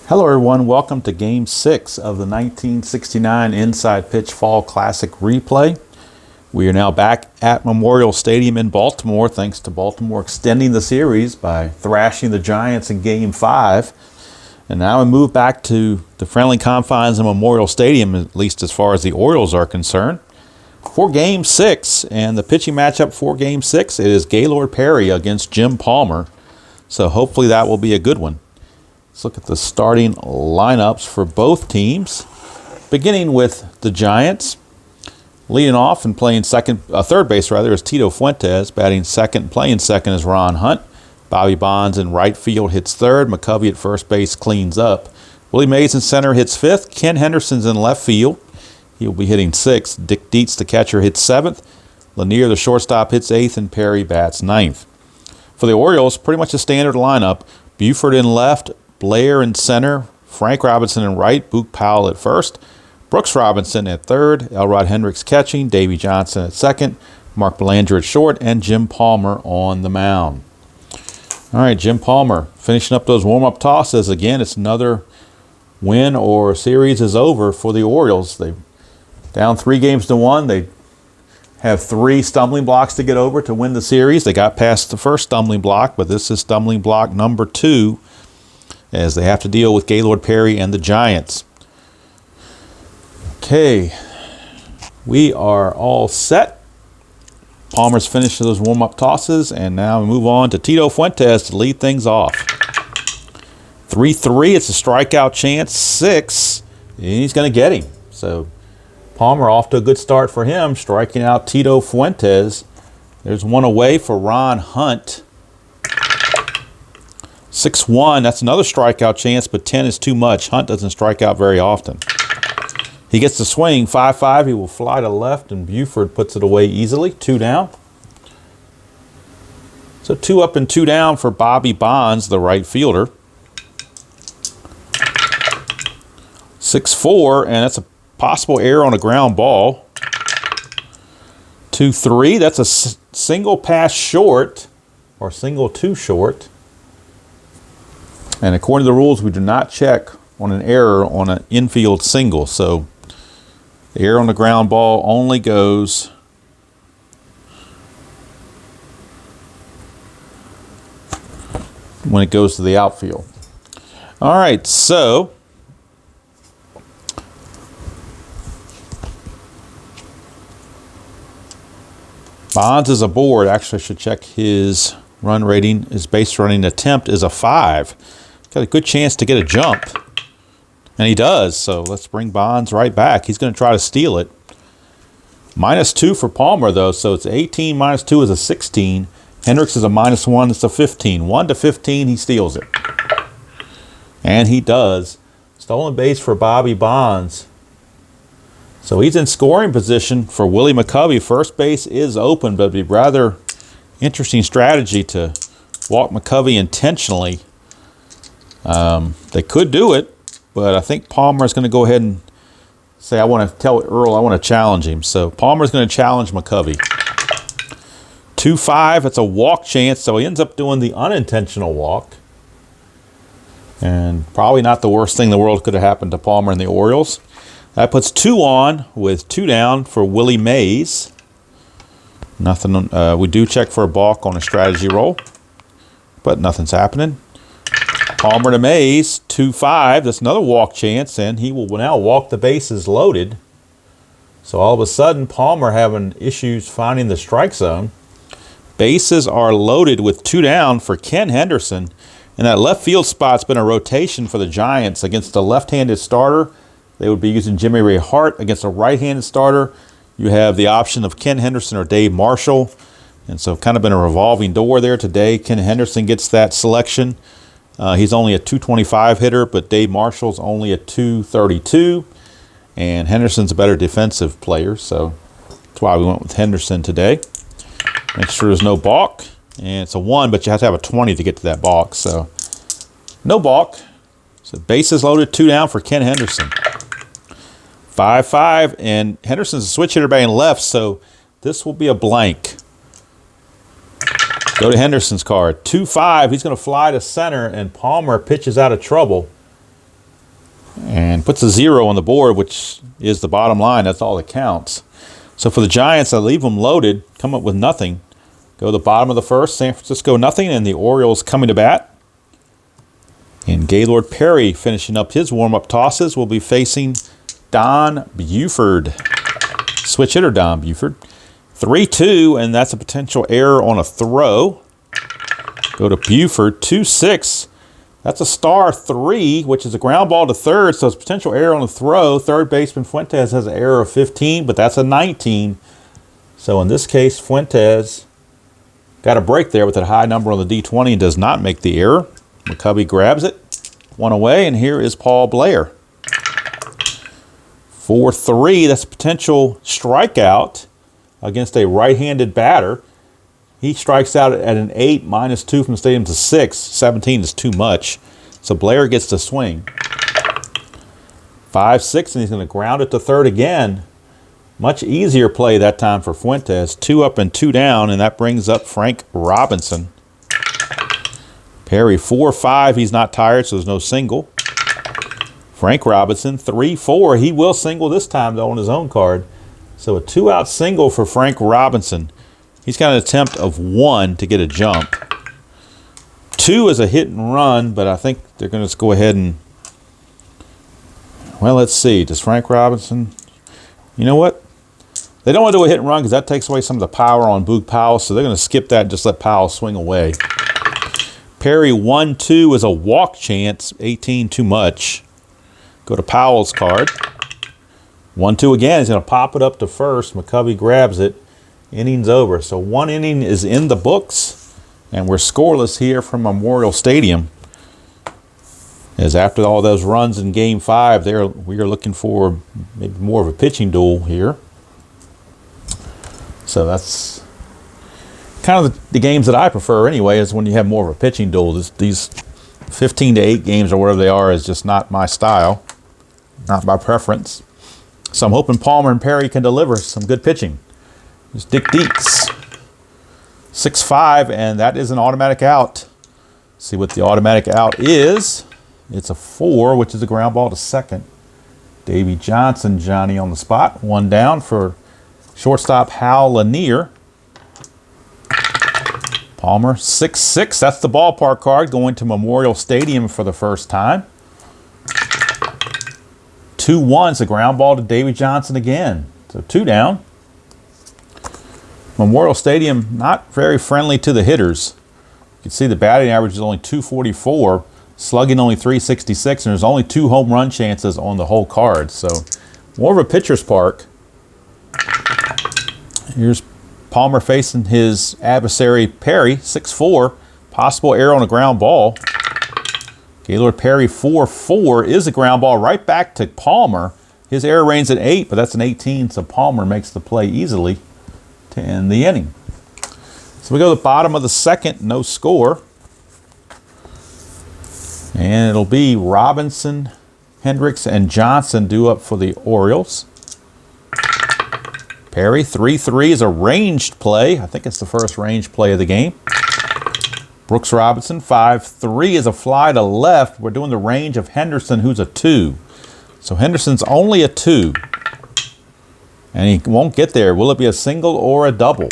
Hello everyone, welcome to Game 6 of the 1969 Inside Pitch Fall Classic replay. We are now back at Memorial Stadium in Baltimore, thanks to Baltimore extending the series by thrashing the Giants in Game 5. And now we move back to the friendly confines of Memorial Stadium, at least as far as the Orioles are concerned, for Game 6. And the pitching matchup for Game 6 is Gaylord Perry against Jim Palmer. So hopefully that will be a good one. Let's look at the starting lineups for both teams. Beginning with the Giants. Leading off and playing third base is Tito Fuentes. Batting second, playing second is Ron Hunt. Bobby Bonds in right field hits third. McCovey at first base cleans up. Willie Mays in center hits fifth. Ken Henderson's in left field. He'll be hitting sixth. Dick Dietz, the catcher, hits seventh. Lanier, the shortstop, hits eighth. And Perry bats ninth. For the Orioles, pretty much a standard lineup. Buford in left. Blair in center, Frank Robinson in right, Boog Powell at first, Brooks Robinson at third, Elrod Hendricks catching, Davey Johnson at second, Mark Belanger at short, and Jim Palmer on the mound. All right, Jim Palmer finishing up those warm-up tosses. Again, it's another win or series is over for the Orioles. They're down 3-1. They have 3 stumbling blocks to get over to win the series. They got past the first stumbling block, but this is stumbling block number 2. As they have to deal with Gaylord Perry and the Giants. Okay, we are all set. Palmer's finished those warm-up tosses, and now we move on to Tito Fuentes to lead things off. 3-3, it's a strikeout chance, 6, and he's going to get him. So Palmer off to a good start for him, striking out Tito Fuentes. There's one away for Ron Hunt. 6-1, that's another strikeout chance, but 10 is too much. Hunt doesn't strike out very often. He gets the swing, 5-5. He will fly to left, and Buford puts it away easily. 2 down. So 2 up and 2 down for Bobby Bonds, the right fielder. 6-4, and that's a possible error on a ground ball. 2-3, that's a single pass short, or single too short. And according to the rules, we do not check on an error on an infield single. So the error on the ground ball only goes when it goes to the outfield. All right, so Bonds is aboard. Actually, I should check his run rating. His base running attempt is a 5. Got a good chance to get a jump. And he does. So let's bring Bonds right back. He's going to try to steal it. -2 for Palmer, though. So it's 18 minus 2 is a 16. Hendricks is a -1. It's a 15. 1 to 15, he steals it. And he does. Stolen base for Bobby Bonds. So he's in scoring position for Willie McCovey. First base is open, but it'd be rather interesting strategy to walk McCovey intentionally. They could do it, but I think Palmer is going to go ahead and say, I want to tell Earl I want to challenge him. So Palmer's going to challenge McCovey. 2-5, it's a walk chance, so he ends up doing the unintentional walk. And probably not the worst thing in the world could have happened to Palmer and the Orioles. That puts 2 on with 2 down for Willie Mays. Nothing. We do check for a balk on a strategy roll, but nothing's happening. Palmer to Mays, 2-5. That's another walk chance, and he will now walk the bases loaded. So all of a sudden, Palmer having issues finding the strike zone. Bases are loaded with 2 down for Ken Henderson. And that left field spot's been a rotation for the Giants against a left-handed starter. They would be using Jimmy Ray Hart. Against a right-handed starter, you have the option of Ken Henderson or Dave Marshall. And so kind of been a revolving door there today. Ken Henderson gets that selection. He's only a .225 hitter, but Dave Marshall's only a .232. And Henderson's a better defensive player, so that's why we went with Henderson today. Make sure there's no balk. And it's a 1, but you have to have a 20 to get to that balk. So no balk. So bases loaded, 2 down for Ken Henderson. 5-5, and Henderson's a switch hitter batting left, so this will be a blank. Go to Henderson's card. 2-5. He's going to fly to center, and Palmer pitches out of trouble. puts a 0 on the board, which is the bottom line. That's all that counts. So for the Giants, I leave them loaded, come up with nothing. Go to the bottom of the first, San Francisco nothing, and the Orioles coming to bat. And Gaylord Perry finishing up his warm-up tosses will be facing Don Buford. Switch hitter Don Buford. 3-2, and that's a potential error on a throw. Go to Buford, 2-6. That's a star 3, which is a ground ball to third, so it's potential error on the throw. Third baseman Fuentes has an error of 15, but that's a 19. So in this case, Fuentes got a break there with a high number on the D20 and does not make the error. McCovey grabs it, one away, and here is Paul Blair. 4-3, that's a potential strikeout against a right-handed batter. He strikes out at an 8, -2 from the stadium to 6. 17 is too much. So Blair gets to swing. 5-6, and he's going to ground it to third again. Much easier play that time for Fuentes. 2 up and 2 down, and that brings up Frank Robinson. Perry 4-5, he's not tired, so there's no single. Frank Robinson 3-4, he will single this time though on his own card. So a 2-out single for Frank Robinson. He's got an attempt of 1 to get a jump. 2 is a hit and run, but I think they're going to just go ahead and, well, let's see. Does Frank Robinson, you know what? They don't want to do a hit and run because that takes away some of the power on Boog Powell, so they're going to skip that and just let Powell swing away. Perry 1-2 is a walk chance, 18 too much. Go to Powell's card. 1-2 again, he's going to pop it up to first. McCovey grabs it. Inning's over. So 1 inning is in the books, and we're scoreless here from Memorial Stadium. As after all those runs in Game 5, we are looking for maybe more of a pitching duel here. So that's kind of the games that I prefer anyway, is when you have more of a pitching duel. These 15-8 games or whatever they are is just not my style, not my preference. So I'm hoping Palmer and Perry can deliver some good pitching. There's Dick Deeks. 6-5, and that is an automatic out. See what the automatic out is. It's a 4, which is a ground ball to second. Davy Johnson, Johnny on the spot. 1 down for shortstop Hal Lanier. Palmer 6-6. That's the ballpark card going to Memorial Stadium for the first time. 2-1. It's a ground ball to Davy Johnson again. So 2 down. Memorial Stadium not very friendly to the hitters. You can see the batting average is only 244, slugging only 366, and there's only 2 home run chances on the whole card. So more of a pitcher's park. Here's Palmer facing his adversary Perry, 6-4. Possible error on a ground ball. Gaylord Perry 4-4 is a ground ball right back to Palmer. His error range at 8, but that's an 18, so Palmer makes the play easily to end the inning. So we go to the bottom of the second, no score. And it'll be Robinson, Hendricks, and Johnson due up for the Orioles. Perry 3-3 is a ranged play. I think it's the first ranged play of the game. Brooks Robinson 5-3 is a fly to left. We're doing the range of Henderson, who's a 2. So Henderson's only a 2. And he won't get there. Will it be a single or a double?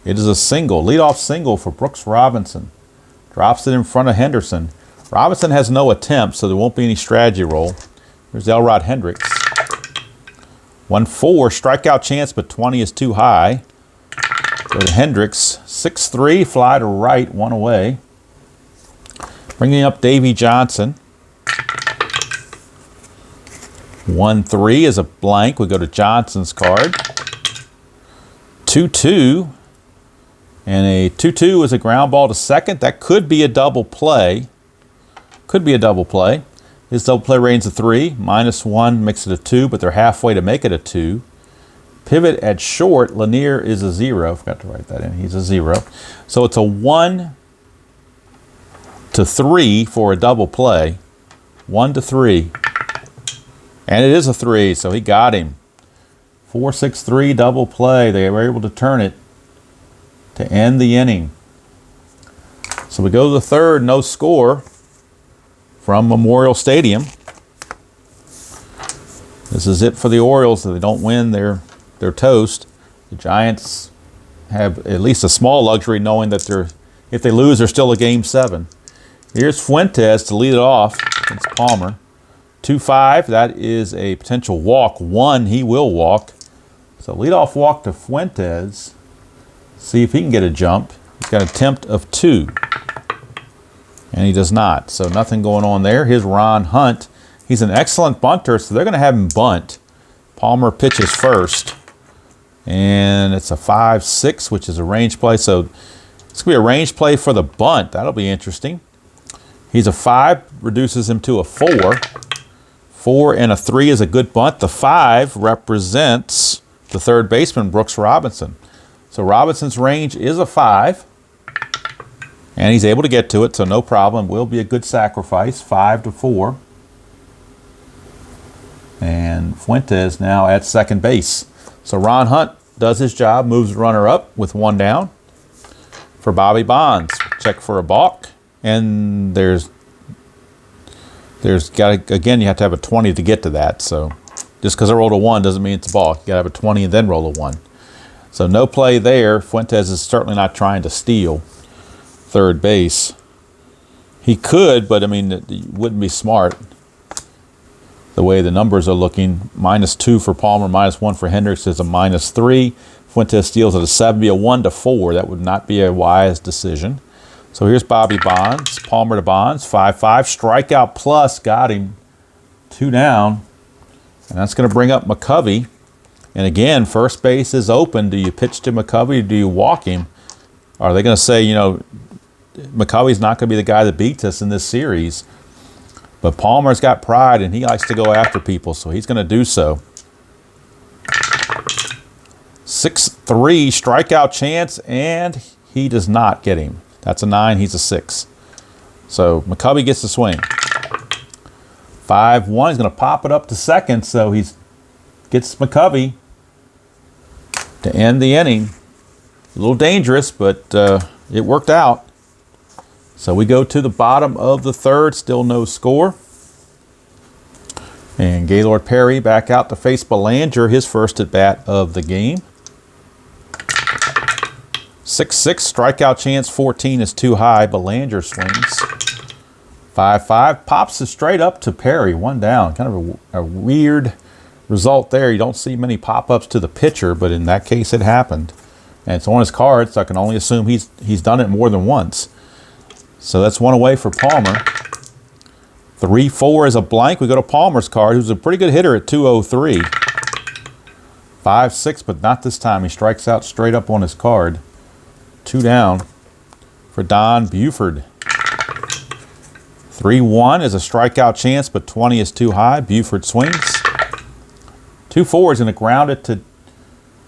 It is a single. Leadoff single for Brooks Robinson. Drops it in front of Henderson. Robinson has no attempt, so there won't be any strategy roll. There's Elrod Hendricks. 1-4, strikeout chance, but 20 is too high. Go to Hendricks. 6-3, fly to right, 1 away. Bringing up Davy Johnson. 1-3 is a blank. We go to Johnson's card. 2-2. And a 2-2 is a ground ball to second. That could be a double play. Could be a double play. His double play range is 3. -1 makes it a 2, but they're halfway to make it a 2. Pivot at short, Lanier is a 0. Forgot to write that in. He's a 0. So it's a 1-3 for a double play. 1-3. And it is a 3, so he got him. 4-6-3 double play. They were able to turn it to end the inning. So we go to the third, no score from Memorial Stadium. This is it for the Orioles. If they don't win, they're toast. The Giants have at least a small luxury knowing that if they lose, they're still a Game 7. Here's Fuentes to lead it off against Palmer. 2-5, that is a potential walk. 1, he will walk. So leadoff walk to Fuentes. See if he can get a jump. He's got an attempt of 2. And he does not. So nothing going on there. Here's Ron Hunt. He's an excellent bunter, so they're going to have him bunt. Palmer pitches first. And it's a 5-6, which is a range play. So it's going to be a range play for the bunt. That'll be interesting. He's a 5, reduces him to a 4. 4 and a 3 is a good bunt. The 5 represents the third baseman, Brooks Robinson. So Robinson's range is a 5. And he's able to get to it, so no problem. Will be a good sacrifice, 5-4. And Fuentes now at second base. So Ron Hunt does his job, moves the runner up with 1 down. For Bobby Bonds, check for a balk. And there's got to, again, you have to have a 20 to get to that. So just because I rolled a 1 doesn't mean it's a balk. You got to have a 20 and then roll a 1. So no play there. Fuentes is certainly not trying to steal third base. He could, but I mean, it wouldn't be smart the way the numbers are looking. -2 for Palmer, -1 for Hendricks is a -3. Fuentes steals at a 7, be a 1-4. That would not be a wise decision. So here's Bobby Bonds, Palmer to Bonds, 5-5, strikeout plus, got him, 2 down. And that's going to bring up McCovey. And again, first base is open. Do you pitch to McCovey or do you walk him? Are they going to say, you know, McCovey's not going to be the guy that beats us in this series? But Palmer's got pride and he likes to go after people, so he's going to do so. 6-3, strikeout chance, and he does not get him. That's a 9, he's a 6. So McCovey gets the swing. 5-1, he's going to pop it up to second, so he gets McCovey to end the inning. A little dangerous, but it worked out. So we go to the bottom of the third, still no score. And Gaylord Perry back out to face Belanger, his first at bat of the game. 6-6, strikeout chance, 14 is too high. Belanger swings. 5-5, pops it straight up to Perry, 1 down. Kind of a weird result there. You don't see many pop-ups to the pitcher, but in that case it happened. And it's on his card, so I can only assume he's done it more than once. So that's 1 away for Palmer. 3-4 is a blank. We go to Palmer's card, who's a pretty good hitter at 203. 5-6, but not this time. He strikes out straight up on his card. 2 down for Don Buford. 3-1 is a strikeout chance, but 20 is too high. Buford swings. 2-4 is going to ground it to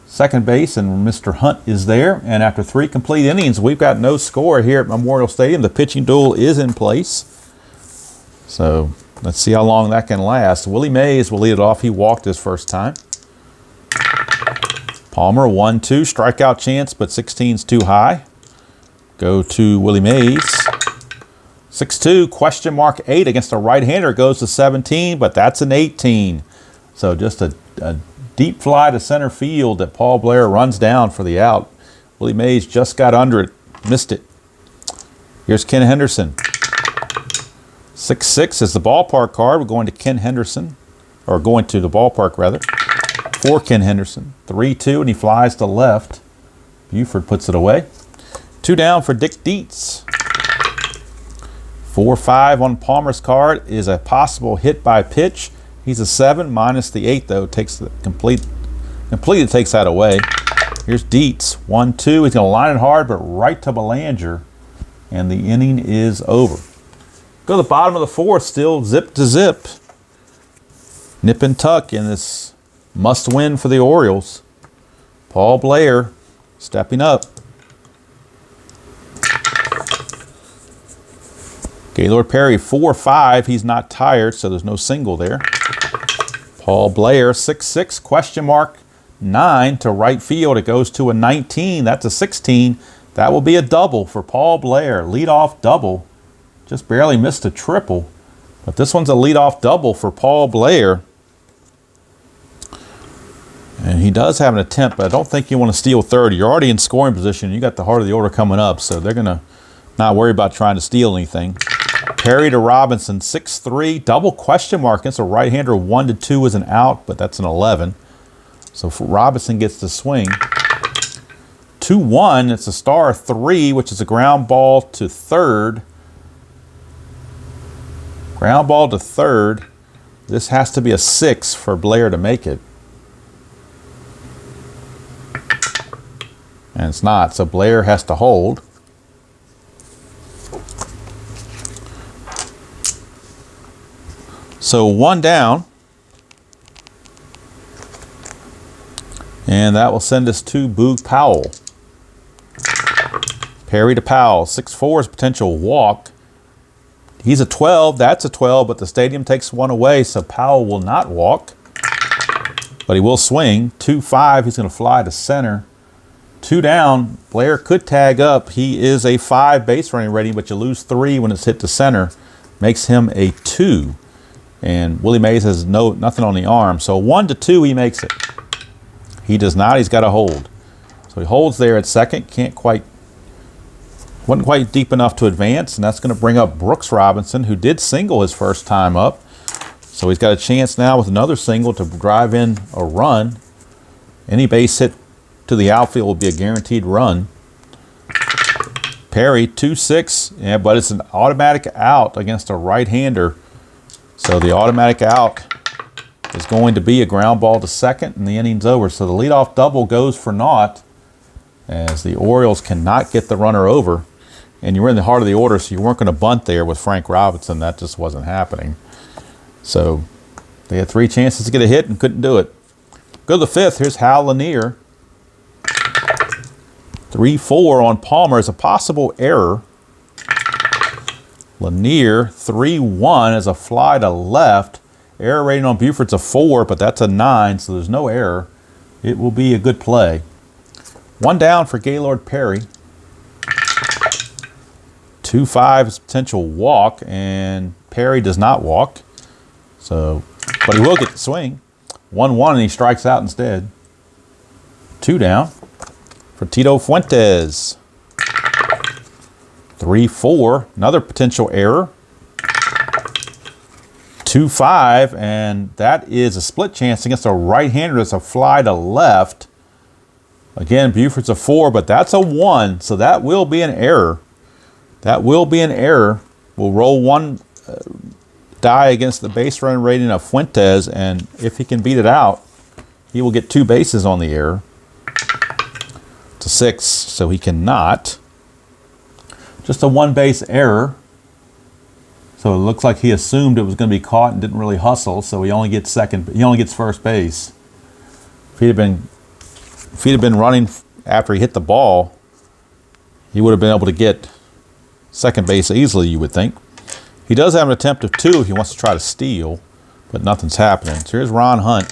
second base, and Mr. Hunt is there. And after 3 complete innings, we've got no score here at Memorial Stadium. The pitching duel is in place. So let's see how long that can last. Willie Mays will lead it off. He walked his first time. Palmer, 1-2, strikeout chance, but 16's too high. Go to Willie Mays. 6-2, question mark 8 against a right-hander, goes to 17, but that's an 18. So just a deep fly to center field that Paul Blair runs down for the out. Willie Mays just got under it, missed it. Here's Ken Henderson. 6-6 is the ballpark card. We're going to Ken Henderson, or going to the ballpark rather, for Ken Henderson. 3-2, and he flies to left. Buford puts it away. 2 down for Dick Dietz. 4-5 on Palmer's card is a possible hit by pitch. He's a 7 minus the 8 though. Takes the completely takes that away. Here's Dietz. 1-2. He's going to line it hard, but right to Belanger, and the inning is over. Go to the bottom of the fourth, still zip to zip. Nip and tuck in this must-win for the Orioles. Paul Blair stepping up. Gaylord Perry, 4-5. He's not tired, so there's no single there. Paul Blair, 6-6, question mark 9 to right field. It goes to a 19. That's a 16. That will be a double for Paul Blair. Leadoff double. Just barely missed a triple. But this one's a leadoff double for Paul Blair. And he does have an attempt, but I don't think you want to steal third. You're already in scoring position. You got the heart of the order coming up, so they're going to not worry about trying to steal anything. Perry to Robinson, 6-3. Double question mark against a right-hander. 1-2 is an out, but that's an 11. So Robinson gets the swing. 2-1, it's a star 3, which is a ground ball to third. Ground ball to third. This has to be a 6 for Blair to make it. And it's not, so Blair has to hold. So 1 down. And that will send us to Boog Powell. Perry to Powell. 6-4 is potential walk. He's a 12. That's a 12, but the stadium takes 1 away, so Powell will not walk. But he will swing. 2-5. He's going to fly to center. 2 down. Blair could tag up. He is a 5 base running rating, but you lose 3 when it's hit to center. Makes him a 2. And Willie Mays has nothing on the arm. So 1-2, he makes it. He does not. He's got to hold. So he holds there at second. Wasn't quite deep enough to advance, and that's going to bring up Brooks Robinson, who did single his first time up. So he's got a chance now with another single to drive in a run. Any base hit to the outfield will be a guaranteed run. Perry, 2-6, yeah, but it's an automatic out against a right-hander. So the automatic out is going to be a ground ball to second, and the inning's over. So the leadoff double goes for naught, as the Orioles cannot get the runner over. And you were in the heart of the order, so you weren't going to bunt there with Frank Robinson. That just wasn't happening. So they had 3 chances to get a hit and couldn't do it. Go to the 5th. Here's Hal Lanier. 3-4 on Palmer is a possible error. Lanier, 3-1 as a fly to left. Error rating on Buford's a 4, but that's a 9, so there's no error. It will be a good play. 1 down for Gaylord Perry. 2-5 is potential walk, and Perry does not walk. So, but he will get the swing. 1-1, and he strikes out instead. 2 down for Tito Fuentes. 3-4, another potential error. 2-5, and that is a split chance against a right-hander. It's a fly to left. Again, Buford's a 4, but that's a 1, so that will be an error. That will be an error. We'll roll 1 die against the base run rating of Fuentes, and if he can beat it out, he will get 2 bases on the error. It's a 6, so he cannot. Just a 1 base error. So it looks like he assumed it was going to be caught and didn't really hustle, so he only gets first base. If he'd have been running after he hit the ball, he would have been able to get second base easily, you would think. He does have an attempt of 2 if he wants to try to steal, but nothing's happening. So here's Ron Hunt.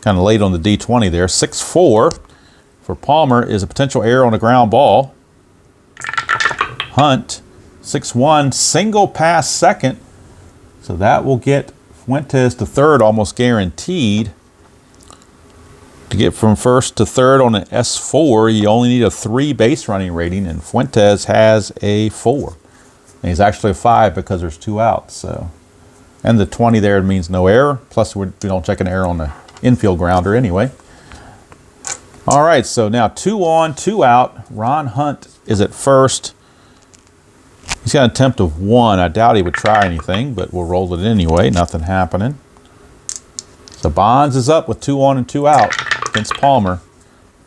Kind of late on the D20 there. 6-4 for Palmer is a potential error on a ground ball. Hunt, 6-1, single pass second. So that will get Fuentes to third almost guaranteed. To get from first to third on an S4, you only need a 3 base running rating, and Fuentes has a 4. And he's actually a 5 because there's 2 outs. So, and the 20 there means no error. Plus, we don't check an error on the infield grounder anyway. All right, so now 2 on, 2 out. Ron Hunt is at first. He's got an attempt of 1. I doubt he would try anything, but we'll roll it anyway. Nothing happening. So Bonds is up with 2 on and 2 out against Palmer.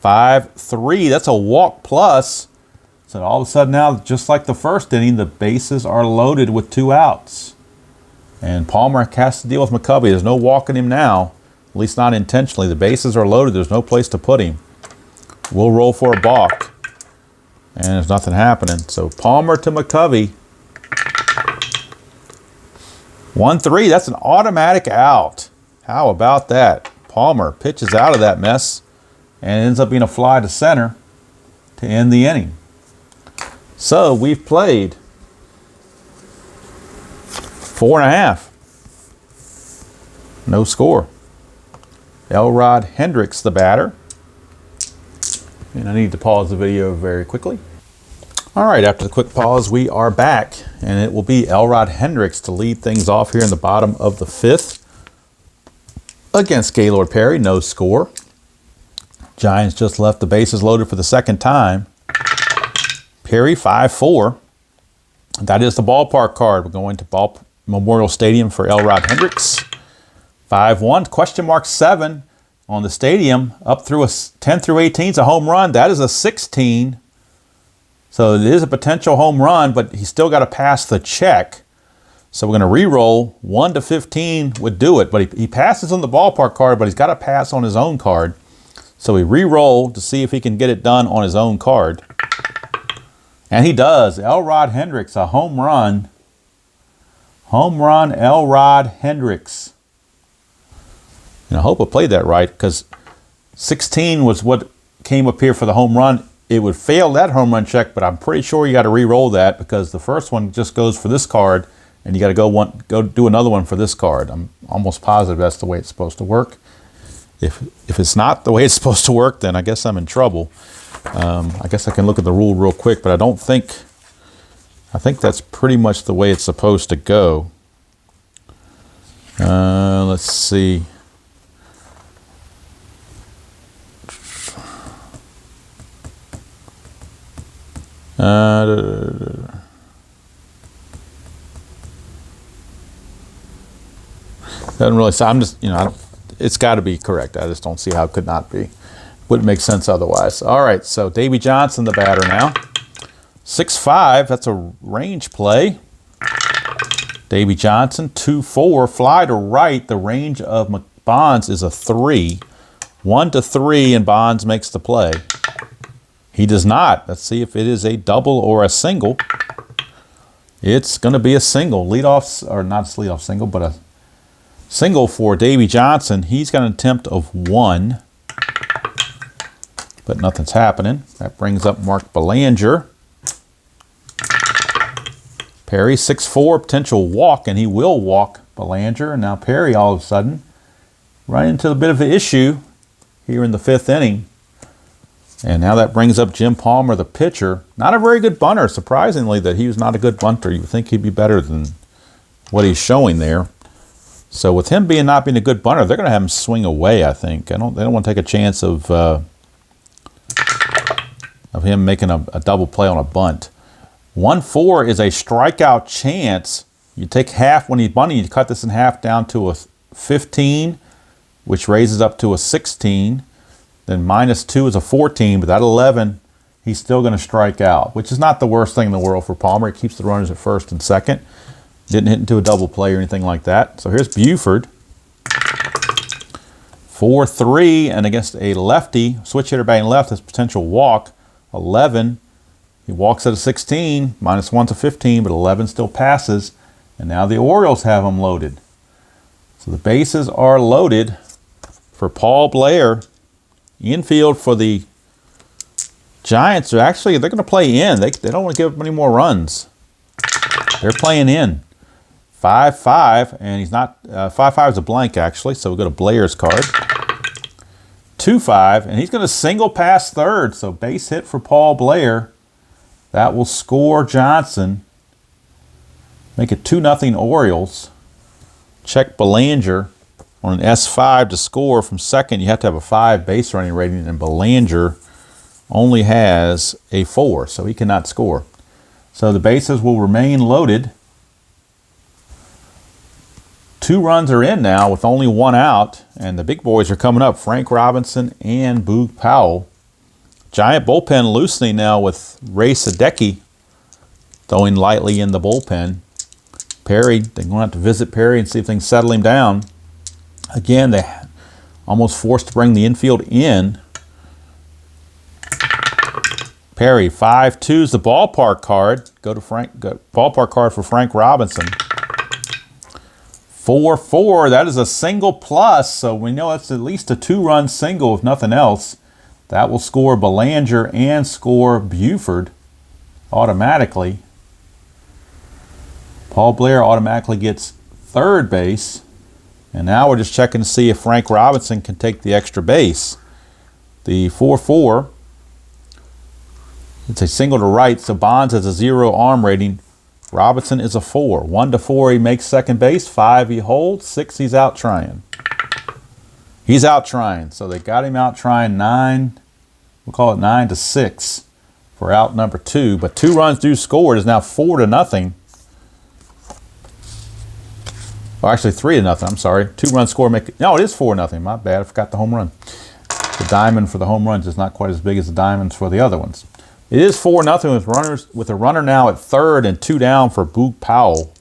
5-3. That's a walk plus. So all of a sudden now, just like the first inning, the bases are loaded with 2 outs. And Palmer has to deal with McCovey. There's no walking him now, at least not intentionally. The bases are loaded. There's no place to put him. We'll roll for a balk. And there's nothing happening. So Palmer to McCovey. 1-3. That's an automatic out. How about that? Palmer pitches out of that mess and ends up being a fly to center to end the inning. So we've played 4.5. No score. Elrod Hendricks, the batter. And I need to pause the video very quickly. All right, after the quick pause, we are back, and it will be Elrod Hendricks to lead things off here in the bottom of the 5th against Gaylord Perry. No score. Giants just left the bases loaded for the second time. Perry 5-4. That is the ballpark card. We're going to Memorial Stadium for Elrod Hendricks. 5-1. Question mark 7 on the stadium. Up through a 10 through 18 is a home run. That is a 16. So it is a potential home run, but he's still got to pass the check. So we're going to re-roll. 1 to 15 would do it, but he passes on the ballpark card, but he's got to pass on his own card. So we re-roll to see if he can get it done on his own card. And he does. Elrod Hendricks, a home run. Home run, Elrod Hendricks. And I hope I played that right, because 16 was what came up here for the home run. It would fail that home run check, but I'm pretty sure you got to re-roll that, because the first one just goes for this card, and you got to go do another one for this card. I'm almost positive that's the way it's supposed to work. If it's not the way it's supposed to work, then I guess I'm in trouble. I guess I can look at the rule real quick, but I think that's pretty much the way it's supposed to go. Let's see. Doesn't really say. I'm just, it's got to be correct. I just don't see how it could not be. Wouldn't make sense otherwise. All right, so Davy Johnson, the batter now. 6-5, that's a range play. Davy Johnson, 2-4, fly to right. The range of Bonds is a 3. 1 to 3, and Bonds makes the play. He does not. Let's see if it is a double or a single. It's going to be a single. Leadoff, or not a leadoff single, but a single for Davy Johnson. He's got an attempt of 1, but nothing's happening. That brings up Mark Belanger. Perry, 6-4, potential walk, and he will walk Belanger. And now Perry, all of a sudden, right into a bit of an issue here in the 5th inning. And now that brings up Jim Palmer, the pitcher. Not a very good bunter, surprisingly, that he was not a good bunter. You would think he'd be better than what he's showing there. So with him not being a good bunter, they're going to have him swing away, I think. They don't want to take a chance of him making a double play on a bunt. 1-4 is a strikeout chance. You take half when he's bunting, you cut this in half down to a 15, which raises up to a 16. Then -2 is a 14, but that 11, he's still going to strike out, which is not the worst thing in the world for Palmer. He keeps the runners at first and second. Didn't hit into a double play or anything like that. So here's Buford. 4-3, and against a lefty, switch hitter batting left, his potential walk, 11. He walks at a 16, -1's a 15, but 11 still passes. And now the Orioles have him loaded. So the bases are loaded for Paul Blair. Infield for the Giants they're going to play in. They don't want to give up any more runs. They're playing in. 5-5, and he's not 5-5 is a blank actually, so we go to Blair's card. 2-5, and he's going to single past third, so base hit for Paul Blair. That will score Johnson. Make it 2-0 Orioles. Check Belanger on an S5 to score from second. You have to have a 5 base running rating, and Belanger only has a 4, so he cannot score. So the bases will remain loaded. 2 runs are in now with only 1 out, and the big boys are coming up, Frank Robinson and Boog Powell. Giant bullpen loosening now with Ray Sadecki throwing lightly in the bullpen. Perry, they're going to have to visit Perry and see if they can settle him down. Again, they almost forced to bring the infield in. Perry, 5-2 is the ballpark card. Ballpark card for Frank Robinson. 4-4, that is a single plus, so we know it's at least a 2-run single if nothing else. That will score Belanger and score Buford automatically. Paul Blair automatically gets third base. And now we're just checking to see if Frank Robinson can take the extra base. The 4-4, it's a single to right, so Bonds has a 0 arm rating. Robinson is a 4. 1 to 4, he makes second base. 5, he holds. 6, he's out trying. He's out trying, so they got him out trying 9. We'll call it 9 to 6 for out number 2. But 2 runs do score. It is now 4 to nothing. Well, actually 3 to nothing. I'm sorry. 2 run score make it. No, it is 4 nothing. My bad. I forgot the home run. The diamond for the home runs is not quite as big as the diamonds for the other ones. It is 4 nothing with a runner now at third and 2 down for Boog Powell.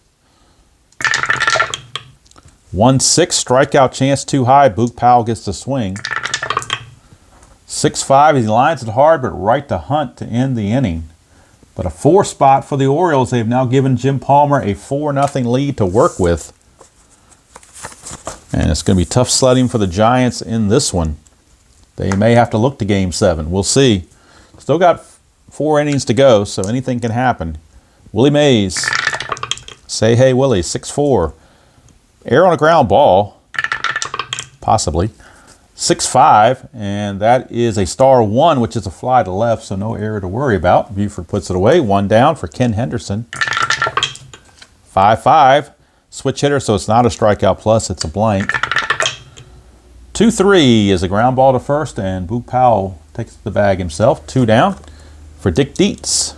1-6 strikeout chance too high. Boog Powell gets the swing. 6-5, he lines it hard, but right to Hunt to end the inning. But a 4 spot for the Orioles. They've now given Jim Palmer a 4-0 lead to work with. And it's going to be tough sledding for the Giants in this one. They may have to look to Game 7. We'll see. Still got 4 innings to go, so anything can happen. Willie Mays. Say hey, Willie. 6-4. Error on a ground ball. Possibly. 6-5, and that is a star 1, which is a fly to left, so no error to worry about. Buford puts it away. 1 down for Ken Henderson. 5-5. Switch hitter, so it's not a strikeout plus, it's a blank. 2-3 is a ground ball to first, and Boog Powell takes the bag himself. 2 down for Dick Dietz.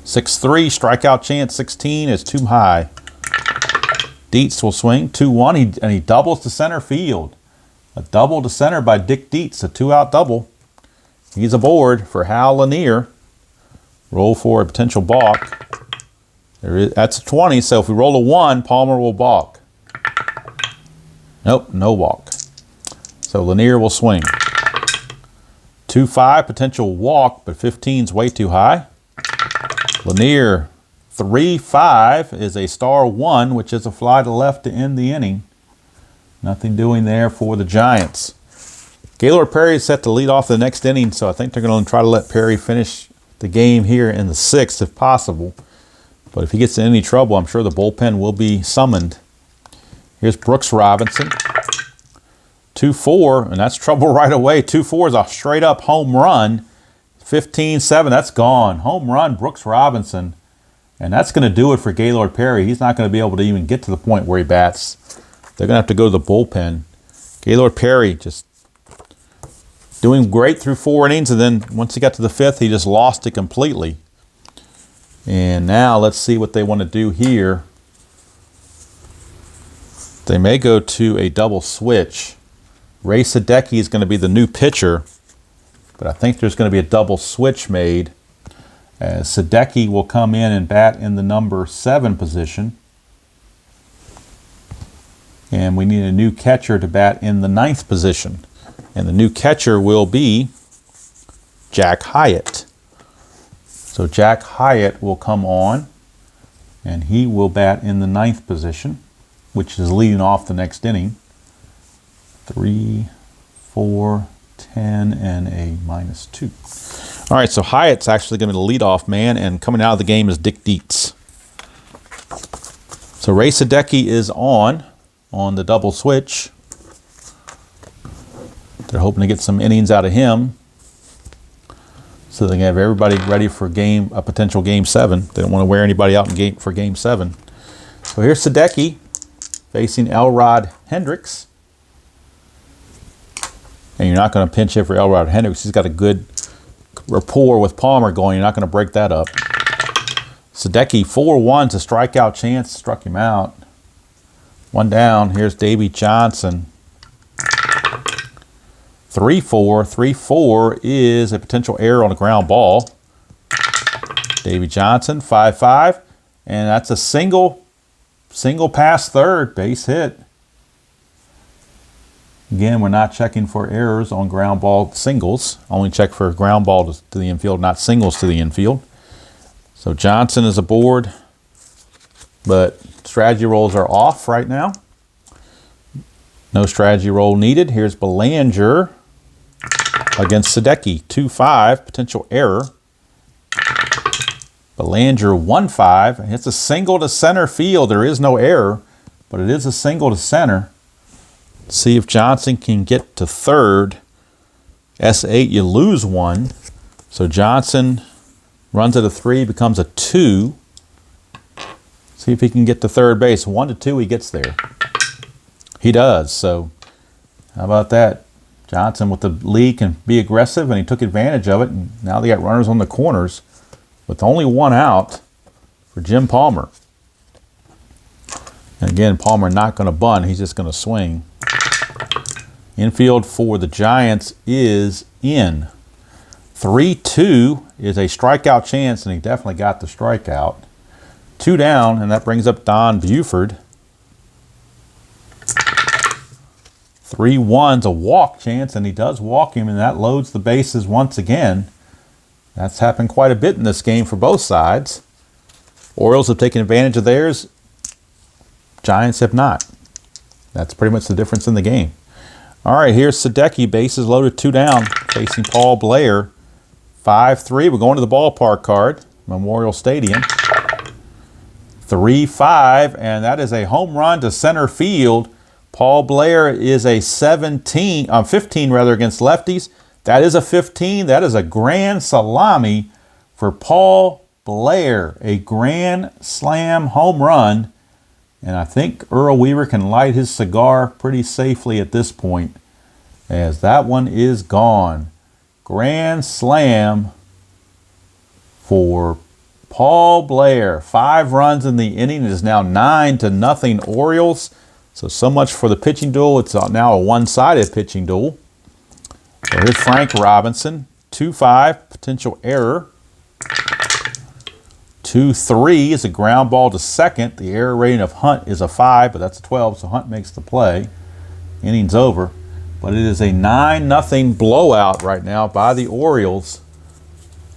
6-3, strikeout chance 16 is too high. Dietz will swing. 2-1, and he doubles to center field. A double to center by Dick Dietz, a 2-out double. He's aboard for Hal Lanier. Roll for a potential balk. That's a 20, so if we roll a 1, Palmer will balk. Nope, no walk. So Lanier will swing. 2-5, potential walk, but 15's way too high. Lanier, 3-5 is a star 1, which is a fly to left to end the inning. Nothing doing there for the Giants. Gaylord Perry is set to lead off the next inning, so I think they're going to try to let Perry finish the game here in the 6th if possible. But if he gets in any trouble, I'm sure the bullpen will be summoned. Here's Brooks Robinson. 2-4, and that's trouble right away. 2-4 is a straight-up home run. 15-7, that's gone. Home run, Brooks Robinson. And that's going to do it for Gaylord Perry. He's not going to be able to even get to the point where he bats. They're going to have to go to the bullpen. Gaylord Perry just doing great through 4 innings, and then once he got to the 5th, he just lost it completely. And now let's see what they want to do here. They may go to a double switch. Ray Sadecki is going to be the new pitcher, but I think there's going to be a double switch made, as Sadecki will come in and bat in the number 7 position. And we need a new catcher to bat in the 9th position. And the new catcher will be Jack Hyatt. So Jack Hyatt will come on, and he will bat in the 9th position, which is leading off the next inning. 3, 4, 10, and a -2. All right, so Hyatt's actually going to be the leadoff man, and coming out of the game is Dick Dietz. So Ray Sadecki is on the double switch. They're hoping to get some innings out of him, so they can have everybody ready for a potential Game 7. They don't want to wear anybody out for Game 7. So here's Sadecki facing Elrod Hendricks. And you're not going to pinch hit for Elrod Hendricks. He's got a good rapport with Palmer going. You're not going to break that up. Sadecki, 4-1's a strikeout chance. Struck him out. 1 down. Here's Davey Johnson. 3-4. 3-4 is a potential error on a ground ball. Davey Johnson, 5-5. And that's a single pass third, base hit. Again, we're not checking for errors on ground ball singles. Only check for ground ball to the infield, not singles to the infield. So Johnson is aboard, but strategy rolls are off right now. No strategy roll needed. Here's Belanger against Sadecki. 2-5, potential error. Belanger 1-5. It's a single to center field. There is no error, but it is a single to center. See if Johnson can get to third. S8, you lose one. So Johnson runs at a 3, becomes a 2. See if he can get to third base. 1 to 2, he gets there. He does. So how about that? Johnson with the lead can be aggressive, and he took advantage of it. And now they got runners on the corners with only 1 out for Jim Palmer. And again, Palmer not going to bunt. He's just going to swing. Infield for the Giants is in. 3-2 is a strikeout chance, and he definitely got the strikeout. 2 down, and that brings up Don Buford. 3-1's a walk chance, and he does walk him, and that loads the bases once again. That's happened quite a bit in this game for both sides. Orioles have taken advantage of theirs. Giants have not. That's pretty much the difference in the game. All right, here's Sadecki, bases loaded, 2 down, facing Paul Blair. 5-3, we're going to the ballpark card, Memorial Stadium. 3-5, and that is a home run to center field. Paul Blair is a 15 against lefties. That is a 15. That is a grand salami for Paul Blair. A grand slam home run. And I think Earl Weaver can light his cigar pretty safely at this point, as that one is gone. Grand slam for Paul Blair. 5 runs in the inning. It is now 9-0 Orioles. So much for the pitching duel. It's now a one-sided pitching duel. So here's Frank Robinson. 2-5, potential error. 2-3 is a ground ball to second. The error rating of Hunt is a 5, but that's a 12, so Hunt makes the play. Inning's over. But it is a 9-0 blowout right now by the Orioles.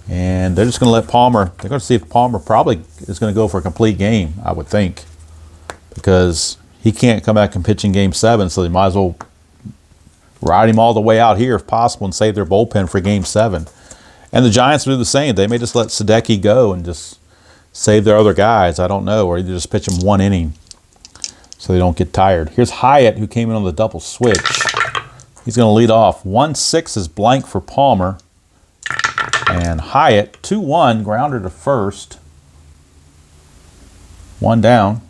And they're just going to let Palmer, they're going to see if Palmer probably is going to go for a complete game, I would think. Because he can't come back and pitch in Game 7, so they might as well ride him all the way out here if possible and save their bullpen for Game 7. And the Giants will do the same. They may just let Sadecki go and just save their other guys. I don't know. Or either just pitch them 1 inning so they don't get tired. Here's Hyatt, who came in on the double switch. He's going to lead off. 1-6 is blank for Palmer. And Hyatt, 2-1, grounder to first. 1 down.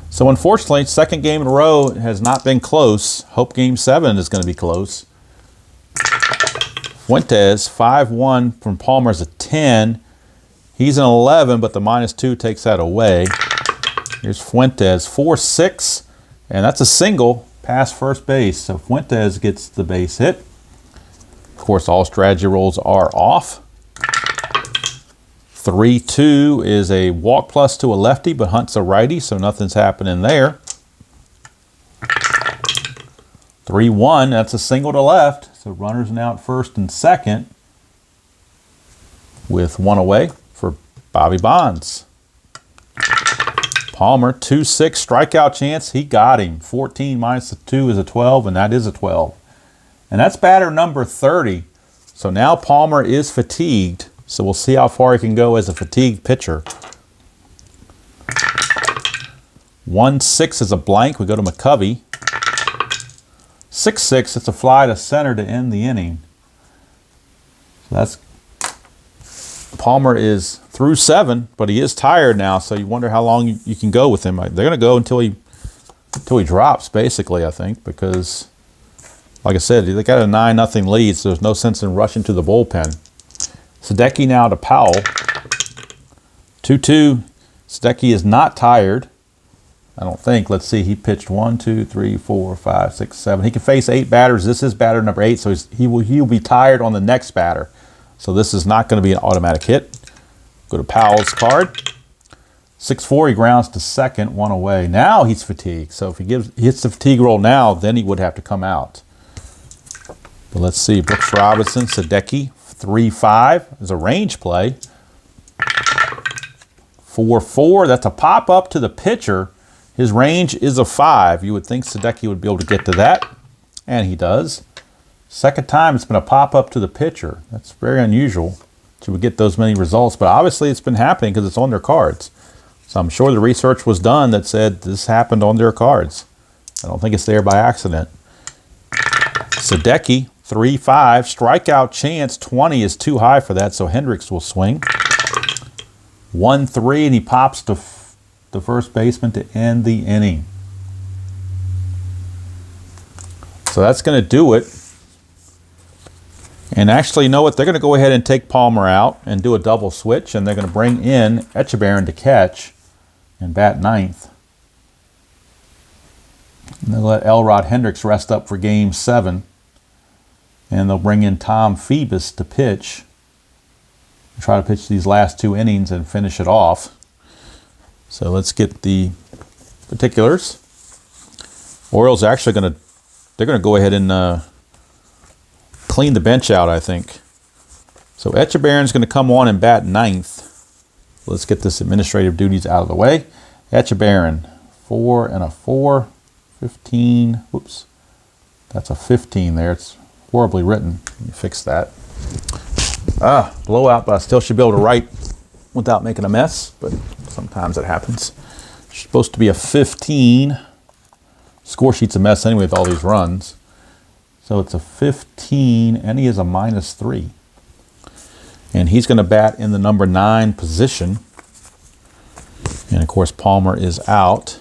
So unfortunately, second game in a row has not been close. Hope Game 7 is going to be close. Fuentes, 5-1 from Palmer's a 10. He's an 11, but the -2 takes that away. Here's Fuentes, 4-6, and that's a single past first base. So Fuentes gets the base hit. Of course, all strategy rolls are off. 3-2 is a walk plus to a lefty, but Hunt's a righty, so nothing's happening there. 3-1, that's a single to left. So runners now at first and second with 1 away for Bobby Bonds. Palmer, 2-6 strikeout chance. He got him. 14 minus the 2 is a 12, and that is a 12. And that's batter number 30. So now Palmer is fatigued. So we'll see how far he can go as a fatigued pitcher. 1-6 is a blank. We go to McCovey. 6-6, it's a fly to center to end the inning. So that's Palmer is through 7, but he is tired now, so you wonder how long you can go with him. They're going to go until he drops, basically, I think, because, like I said, they got a 9-0 lead, so there's no sense in rushing to the bullpen. Sadecki now to Powell. 2-2. Sadecki is not tired, I don't think. Let's see. He pitched 1, 2, 3, 4, 5, 6, 7. He can face 8 batters. This is batter number 8, so he will be tired on the next batter. So this is not going to be an automatic hit. Go to Powell's card. 6-4. He grounds to second, 1 away. Now he's fatigued. So if he hits the fatigue roll now, then he would have to come out. But let's see. Brooks Robinson, Sadecki. 3-5 is a range play. 4-4, that's a pop-up to the pitcher. His range is a 5. You would think Sadecki would be able to get to that, and he does. Second time it's been a pop-up to the pitcher. That's very unusual to get those many results, but obviously it's been happening because it's on their cards. So I'm sure the research was done that said this happened on their cards. I don't think it's there by accident. Sadecki, 3-5. Strikeout chance, 20 is too high for that, so Hendricks will swing. 1-3, and he pops to the first baseman to end the inning. So that's going to do it. And actually, you know what? They're going to go ahead and take Palmer out and do a double switch, and they're going to bring in Etchebarren to catch and bat ninth. And they'll let Elrod Hendricks rest up for Game 7. And they'll bring in Tom Phoebus to pitch. Try to pitch these last 2 innings and finish it off. So let's get the particulars. Orioles are actually going to, they're going to go ahead and clean the bench out, I think. So Etchebarren's going to come on and bat ninth. Let's get this administrative duties out of the way. Etchebarren, 4 and a 4, 15. Whoops, that's a 15 there. It's horribly written. Let me fix that. Blowout, but I still should be able to write without making a mess, but sometimes it happens. It's supposed to be a 15. Score sheet's a mess anyway with all these runs. So it's a 15, and he is a -3. And he's going to bat in the number 9 position. And of course, Palmer is out.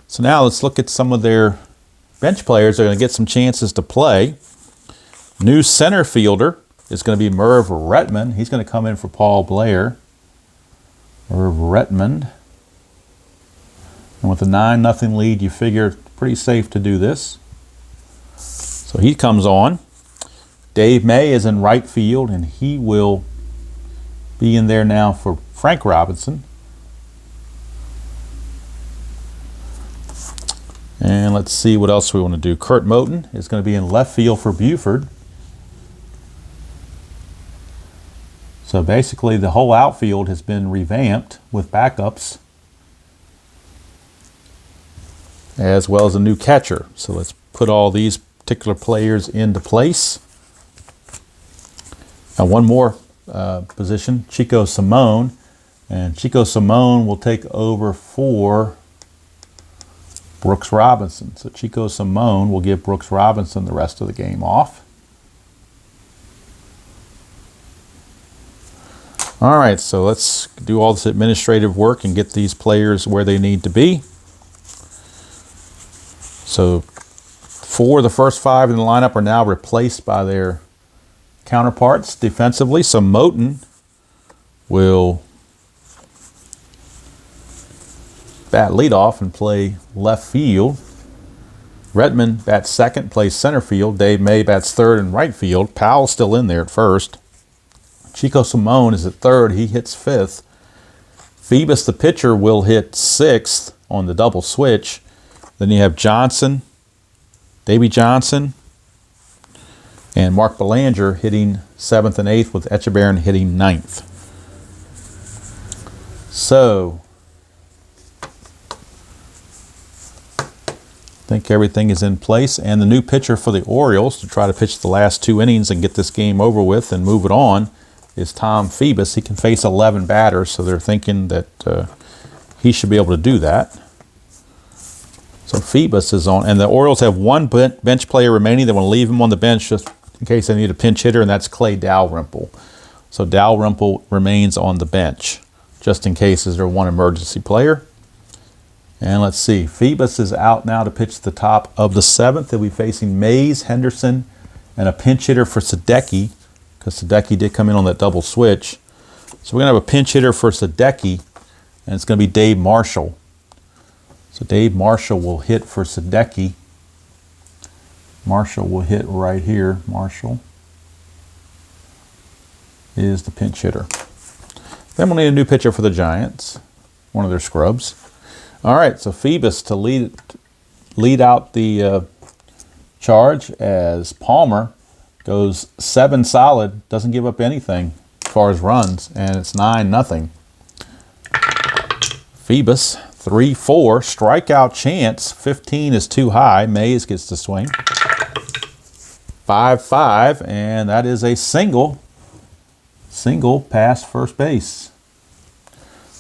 So now let's look at some of their bench players. They're going to get some chances to play. New center fielder is going to be Merv Retman. He's going to come in for Paul Blair. Merv Retman. And with a 9-0 lead, you figure it's pretty safe to do this. So he comes on. Dave May is in right field, and he will be in there now for Frank Robinson. And let's see what else we want to do. Kurt Moten is going to be in left field for Buford. So basically the whole outfield has been revamped with backups, as well as a new catcher. So let's put all these particular players into place. Now one more position, Chico Simone. And Chico Simone will take over for Brooks Robinson. So Chico Simone will give Brooks Robinson the rest of the game off. All right, so let's do all this administrative work and get these players where they need to be. So 4 of the first 5 in the lineup are now replaced by their counterparts defensively. So Moten will bat leadoff and play left field. Retman bats second, plays center field. Dave May bats third and right field. Powell's still in there at first. Chico Simone is at third. He hits fifth. Phoebus, the pitcher, will hit sixth on the double switch. Then you have Johnson, Davey Johnson, and Mark Belanger hitting 7th and 8th, with Etchebarren hitting 9th. So I think everything is in place. And the new pitcher for the Orioles to try to pitch the last 2 innings and get this game over with and move it on is Tom Phoebus. He can face 11 batters, so they're thinking that he should be able to do that. So Phoebus is on, and the Orioles have 1 bench player remaining. They want to leave him on the bench just in case they need a pinch hitter, and that's Clay Dalrymple. So Dalrymple remains on the bench just in case is there one emergency player. And let's see, Phoebus is out now to pitch the top of the 7th. They'll be facing Mays, Henderson, and a pinch hitter for Sadecki, because Sadecki did come in on that double switch. So we're going to have a pinch hitter for Sadecki, and it's going to be Dave Marshall. So Dave Marshall will hit for Sadecki. Marshall will hit right here. Marshall is the pinch hitter. Then we'll need a new pitcher for the Giants, one of their scrubs. All right, so Phoebus to lead out the charge as Palmer goes 7 solid, doesn't give up anything as far as runs, and it's 9-0. Phoebus, 3-4, strikeout chance, 15 is too high. Mays gets to swing. 5-5, and that is a single past first base.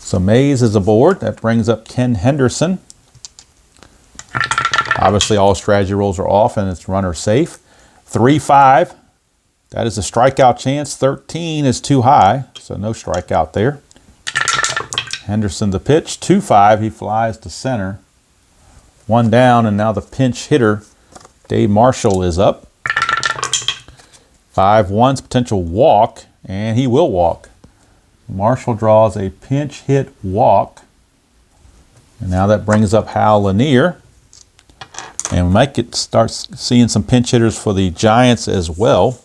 So Mays is aboard. That brings up Ken Henderson. Obviously, all strategy rolls are off, and it's runner safe. 3-5. That is a strikeout chance. 13 is too high, so no strikeout there. Henderson the pitch. 2-5. He flies to center. 1 down, and now the pinch hitter, Dave Marshall, is up. 5-1's potential walk, and he will walk. Marshall draws a pinch hit walk. And now that brings up Hal Lanier. And we might start seeing some pinch hitters for the Giants as well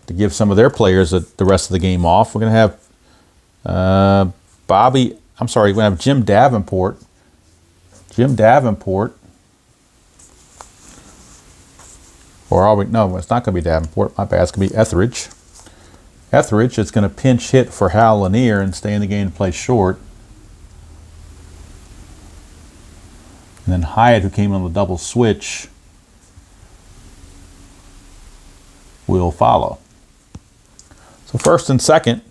to give some of their players the rest of the game off. We're going to have we're going to have Jim Davenport. No, it's not going to be Davenport. My bad. It's going to be Etheridge. Etheridge is going to pinch hit for Hal Lanier and stay in the game to play short. And then Hyatt, who came on the double switch, will follow. So first and second,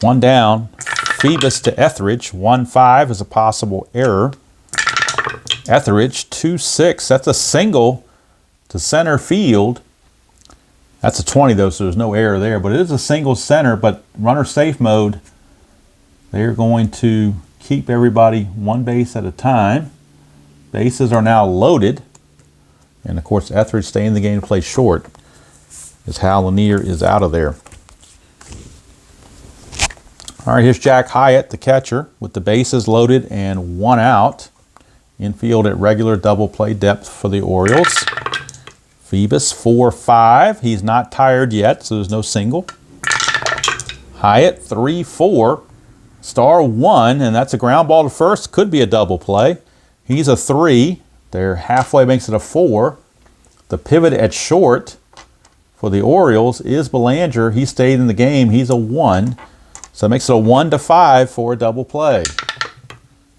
1 down. Phoebus to Etheridge. 1-5 is a possible error. Etheridge 2-6. That's a single to center field. That's a 20 though, so there's no error there. But it is a single center, but runner safe mode. They're going to keep everybody 1 base at a time. Bases are now loaded. And of course, Etheridge staying in the game to play short as Hal Lanier is out of there. All right, here's Jack Hyatt, the catcher, with the bases loaded and 1 out. Infield at regular double play depth for the Orioles. Phoebus 4-5. He's not tired yet, so there's no single. Hyatt 3-4. Star 1, and that's a ground ball to first. Could be a double play. He's a 3. They're halfway, makes it a 4. The pivot at short for the Orioles is Belanger. He stayed in the game. He's a 1. So it makes it a 1-5 for a double play.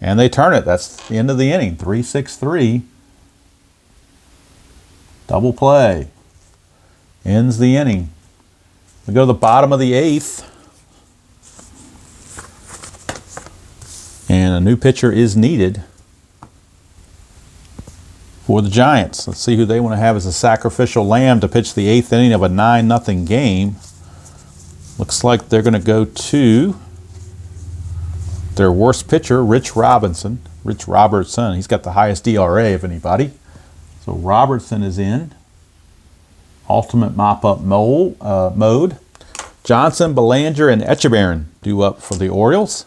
And they turn it. That's the end of the inning. 3-6-3. Double play. Ends the inning. We go to the bottom of the 8th. And a new pitcher is needed for the Giants. Let's see who they want to have as a sacrificial lamb to pitch the 8th inning of a 9-0 game. Looks like they're going to go to their worst pitcher, Rich Robertson. He's got the highest ERA of anybody. So Robertson is in. Ultimate mop-up mode. Johnson, Belanger, and Echeverrin due up for the Orioles.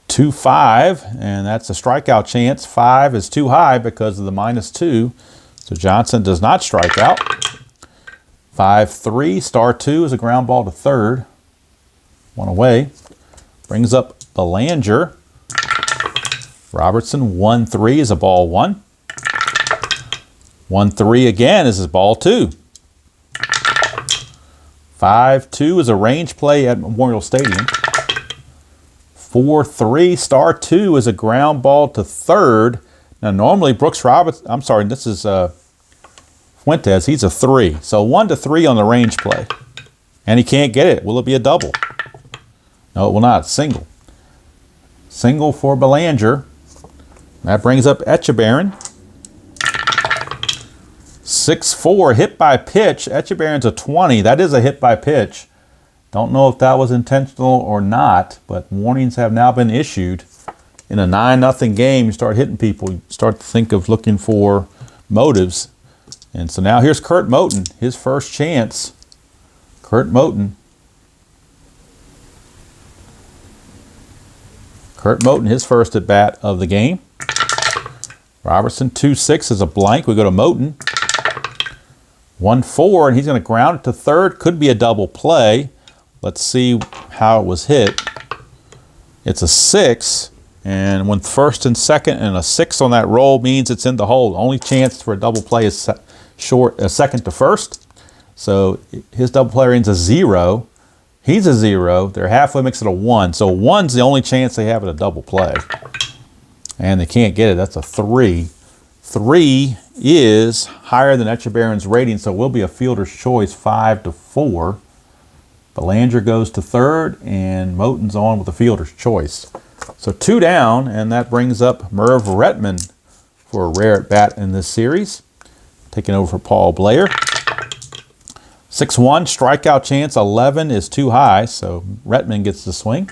2-5, and that's a strikeout chance. 5 is too high because of the -2. So Johnson does not strike out. 5-3, star 2 is a ground ball to third. 1 away. Brings up Belanger. Robertson, 1-3 is a ball 1. 1-3 again is a ball 2. 5-2 is a range play at Memorial Stadium. 4-3, star 2 is a ground ball to third. Now normally this is Fuentes, he's a 3. So 1-3 on the range play. And he can't get it. Will it be a double? No, it will not. Single. Single for Belanger. That brings up Echeverrin. 6-4, hit by pitch. Echeverrin's a 20. That is a hit by pitch. Don't know if that was intentional or not, but warnings have now been issued. In a 9-0 game, you start hitting people, you start to think of looking for motives. And so now here's Kurt Moten, his first chance. Kurt Moten, his first at bat of the game. Robertson, 2-6 is a blank. We go to Moten. 1-4, and he's going to ground it to third. Could be a double play. Let's see how it was hit. It's a 6, and when first and second and a 6 on that roll means it's in the hole. The only chance for a double play is second to first. So his double play range is a 0. He's a 0. They're halfway, makes it a 1. So 1's the only chance they have at a double play. And they can't get it. That's a 3. 3 is higher than Echeverrin's rating, so it will be a fielder's choice, 5-4. Belanger goes to third, and Moten's on with the fielder's choice. So 2 down, and that brings up Merv Retman for a rare at bat in this series. Taking over for Paul Blair. 6-1, strikeout chance 11 is too high, so Retman gets the swing.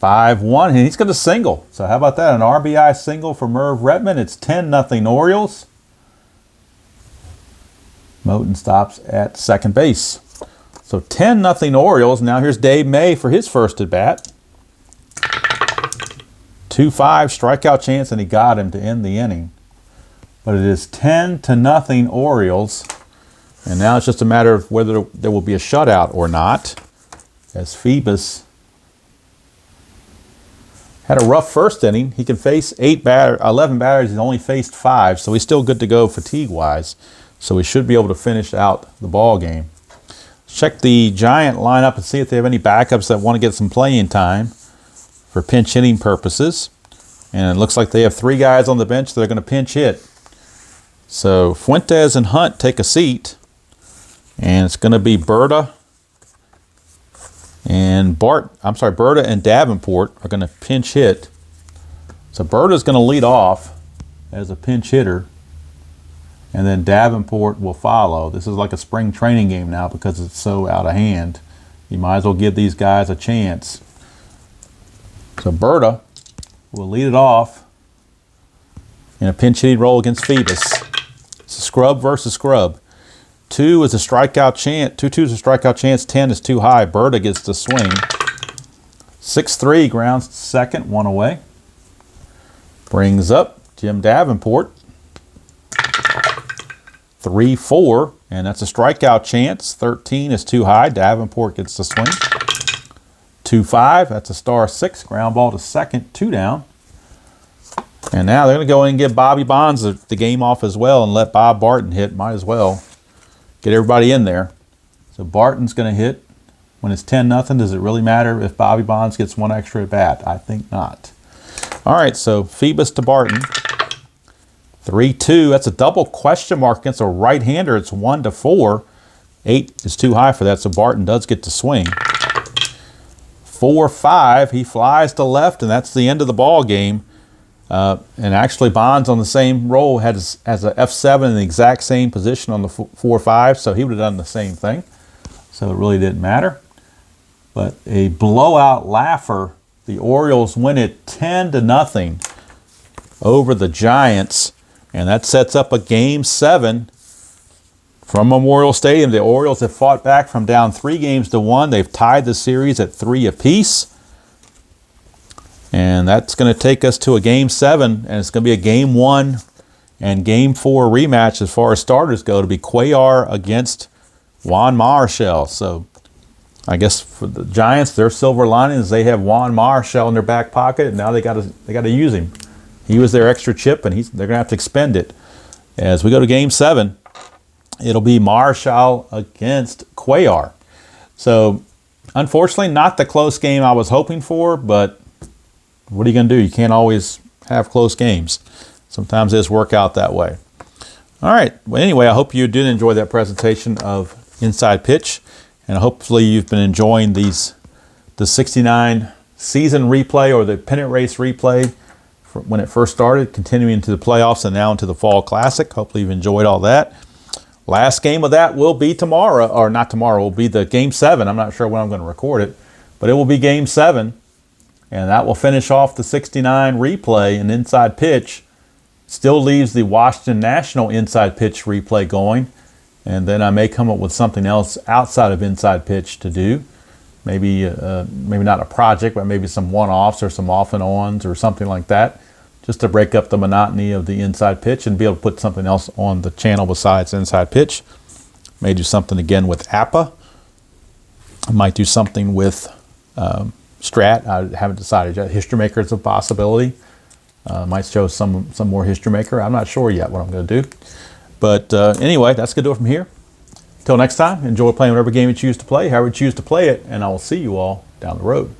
5-1, and he's going to single. So how about that? An RBI single for Merv Retman. It's 10-0 Orioles. Moten stops at second base. So 10-0 Orioles. Now here's Dave May for his first at bat. 2-5, strikeout chance, and he got him to end the inning. But it is 10-0 Orioles. And now it's just a matter of whether there will be a shutout or not, as Phoebus had a rough first inning. He can face 11 batters. He's only faced 5, so he's still good to go fatigue-wise. So he should be able to finish out the ball game. Check the Giant lineup and see if they have any backups that want to get some playing time for pinch hitting purposes. And it looks like they have 3 guys on the bench that are going to pinch hit. So Fuentes and Hunt take a seat, and it's going to be Berta and Davenport are going to pinch hit. So Berta's going to lead off as a pinch hitter, and then Davenport will follow. This is like a spring training game now because it's so out of hand. You might as well give these guys a chance. So Berta will lead it off in a pinch hitting role against Phoebus. It's a scrub versus scrub. 2 is a strikeout chance. 2-2 is a strikeout chance. 10 is too high. Berta gets the swing. 6-3 grounds to second, 1 away. Brings up Jim Davenport. 3-4, and that's a strikeout chance. 13 is too high. Davenport gets the swing. 2-5, that's a star 6. Ground ball to second, 2 down. And now they're going to go in and give Bobby Bonds the game off as well and let Bob Barton hit. Might as well get everybody in there. So Barton's going to hit when it's 10-0. Does it really matter if Bobby Bonds gets 1 extra at bat? I think not. All right, so Phoebus to Barton. 3-2, that's a double question mark against a right-hander. It's 1-4. 8 is too high for that, so Barton does get to swing. 4-5, he flies to left, and that's the end of the ball game. And actually Bonds on the same roll has a F7 in the exact same position on the 4-5, so he would have done the same thing. So it really didn't matter. But a blowout laugher. The Orioles win it 10-0 over the Giants, and that sets up a Game 7 from Memorial Stadium. The Orioles have fought back from down 3-1. They've tied the series at 3 apiece. And that's going to take us to a Game 7, and it's going to be a Game 1 and Game 4 rematch as far as starters go, to be Cuellar against Juan Marichal. So I guess for the Giants, their silver lining is they have Juan Marichal in their back pocket, and now they got to use him. He was their extra chip, and they're going to have to expend it. As we go to Game 7, it'll be Marichal against Cuellar. So unfortunately, not the close game I was hoping for, but what are you going to do? You can't always have close games. Sometimes they just work out that way. All right. Well, anyway, I hope you did enjoy that presentation of Inside Pitch, and hopefully you've been enjoying the 69 season replay or the pennant race replay when it first started, continuing into the playoffs and now into the Fall Classic. Hopefully you've enjoyed all that. Last game of that will be tomorrow, or not tomorrow, will be the Game 7. I'm not sure when I'm going to record it, but it will be Game 7. And that will finish off the 69 replay, and Inside Pitch still leaves the Washington National Inside Pitch replay going. And then I may come up with something else outside of Inside Pitch to do. Maybe not a project, but maybe some one-offs or some off and ons or something like that, just to break up the monotony of the Inside Pitch and be able to put something else on the channel besides Inside Pitch. May do something again with APA. I might do something with Strat. I haven't decided yet. History Maker is a possibility. Might show some more History Maker. I'm not sure yet what I'm going to do. But anyway, that's going to do it from here. Until next time, enjoy playing whatever game you choose to play, however you choose to play it, and I will see you all down the road.